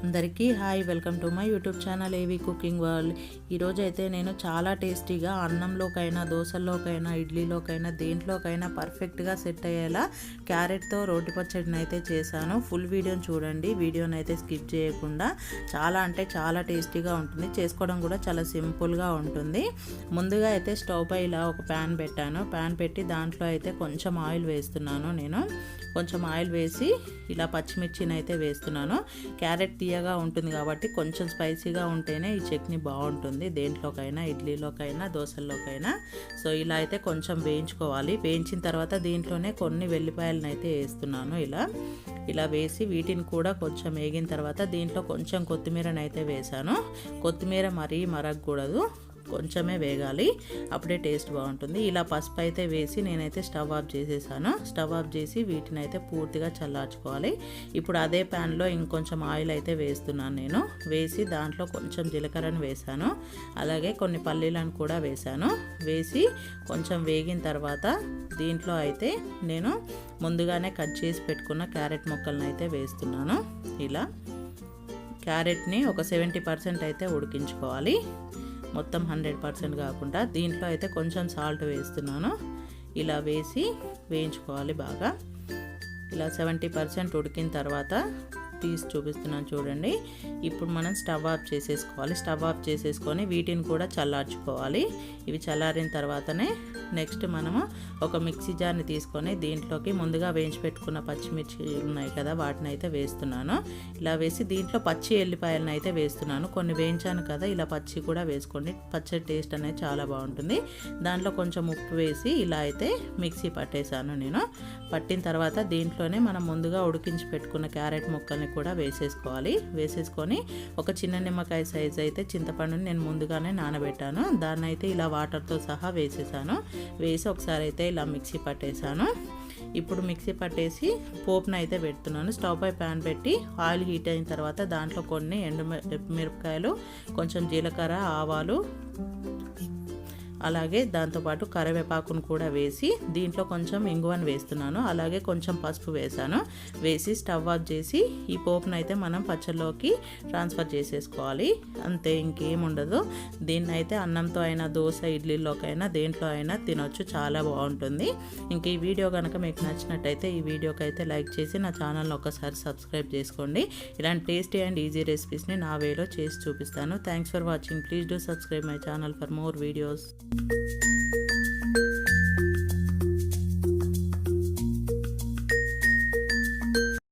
అందరికీ hi, welcome to my YouTube channel ఏవి cooking world. ఈరోజు అయితే నేను చాలా టేస్టీగా అన్నంలోకైనా, దోశల్లోకైనా, ఇడ్లీలోకైనా, దేంట్లోకైనా పర్ఫెక్ట్గా సెట్ అయ్యేలా క్యారెట్తో రోటి పచ్చడిని అయితే చేశాను. ఫుల్ వీడియోని చూడండి, వీడియోని అయితే స్కిప్ చేయకుండా. చాలా అంటే చాలా టేస్టీగా ఉంటుంది, చేసుకోవడం కూడా చాలా సింపుల్గా ఉంటుంది. ముందుగా అయితే స్టవ్ పై ఇలా ఒక ప్యాన్ పెట్టాను. ప్యాన్ పెట్టి దాంట్లో అయితే కొంచెం ఆయిల్ వేస్తున్నాను. నేను కొంచెం ఆయిల్ వేసి ఇలా పచ్చిమిర్చిని అయితే వేస్తున్నాను. క్యారెట్ తీయగా ఉంటుంది కాబట్టి కొంచెం స్పైసీగా ఉంటేనే ఈ చట్నీ బాగుంటుంది, దేంట్లోకైనా, ఇడ్లీలోకైనా, దోశల్లోకైనా. సో ఇలా అయితే కొంచెం వేయించుకోవాలి. వేయించిన తర్వాత దీంట్లోనే కొన్ని వెల్లిపాయలను అయితే వేస్తున్నాను. ఇలా వేసి వీటిని కూడా కొంచెం వేగిన తర్వాత దీంట్లో కొంచెం కొత్తిమీరని అయితే వేసాను. కొత్తిమీర మరీ మరగకూడదు, కొంచెమే వేగాలి, అప్పుడే టేస్ట్ బాగుంటుంది. ఇలా పసుపు అయితే వేసి నేనైతే స్టవ్ ఆఫ్ చేసేసాను. స్టవ్ ఆఫ్ చేసి వీటిని అయితే పూర్తిగా చల్లార్చుకోవాలి. ఇప్పుడు అదే ప్యాన్లో ఇంకొంచెం ఆయిల్ అయితే వేస్తున్నాను. నేను వేసి దాంట్లో కొంచెం జీలకర్రను వేసాను, అలాగే కొన్ని పల్లీలను కూడా వేసాను. వేసి కొంచెం వేగిన తర్వాత దీంట్లో అయితే నేను ముందుగానే కట్ చేసి పెట్టుకున్న క్యారెట్ ముక్కలను అయితే వేస్తున్నాను. ఇలా క్యారెట్ని ఒక 70% అయితే ఉడికించుకోవాలి, మొత్తం 100% కాకుండా. దీంట్లో అయితే కొంచెం సాల్ట్ వేస్తున్నాను. ఇలా వేసి వేయించుకోవాలి బాగా. ఇలా 70% ఉడికిన తర్వాత తీసి చూపిస్తున్నాను చూడండి. ఇప్పుడు మనం స్టవ్ ఆఫ్ చేసేసుకోవాలి. స్టవ్ ఆఫ్ చేసేసుకొని వీటిని కూడా చల్లార్చుకోవాలి. ఇవి చల్లారిన తర్వాతనే నెక్స్ట్ మనము ఒక మిక్సీ జార్ని తీసుకొని దీంట్లోకి ముందుగా వేయించి పెట్టుకున్న పచ్చిమిర్చి ఉన్నాయి కదా, వాటిని అయితే వేస్తున్నాను. ఇలా వేసి దీంట్లో పచ్చి ఎల్లిపాయలను అయితే వేస్తున్నాను. కొన్ని వేయించాను కదా, ఇలా పచ్చి కూడా వేసుకోండి, పచ్చడి టేస్ట్ అనేది చాలా బాగుంటుంది. దాంట్లో కొంచెం ఉప్పు వేసి ఇలా అయితే మిక్సీ పట్టేశాను నేను. పట్టిన తర్వాత దీంట్లోనే మనం ముందుగా ఉడికించి పెట్టుకున్న క్యారెట్ ముక్కల్ని కూడా వేసేసుకోవాలి. వేసేసుకొని ఒక చిన్న నిమ్మకాయ సైజ్ అయితే చింతపండుని నేను ముందుగానే నానబెట్టాను, దాన్ని అయితే ఇలా వాటర్తో సహా వేసేసాను. వేసి ఒకసారి అయితే ఇలా మిక్సీ పట్టేశాను. ఇప్పుడు మిక్సీ పట్టేసి పోపును అయితే పెడుతున్నాను. స్టవ్ పై ప్యాన్ పెట్టి ఆయిల్ హీట్ అయిన తర్వాత దాంట్లో కొన్ని మిరపకాయలు, కొంచెం జీలకర్ర, ఆవాలు, అలాగే దాంతోపాటు కరివేపాకును కూడా వేసి దీంట్లో కొంచెం ఇంగువను వేస్తున్నాను. అలాగే కొంచెం పసుపు వేసాను. వేసి స్టవ్ ఆఫ్ చేసి ఈ పోపును అయితే మనం పచ్చళ్ళలోకి ట్రాన్స్ఫర్ చేసేసుకోవాలి. అంతే, ఇంకేముండదు. దీన్ని అయితే అన్నంతో అయినా, దోశ, ఇడ్లీలోకైనా, దేంట్లో అయినా తినొచ్చు, చాలా బాగుంటుంది. ఇంక ఈ వీడియో కనుక మీకు నచ్చినట్టయితే ఈ వీడియోకి అయితే లైక్ చేసి నా ఛానల్ని ఒకసారి సబ్స్క్రైబ్ చేసుకోండి. ఇలాంటి టేస్టీ అండ్ ఈజీ రెసిపీస్ని నా వేలో చేసి చూపిస్తాను. Thanks for watching. Please do subscribe my channel for more videos.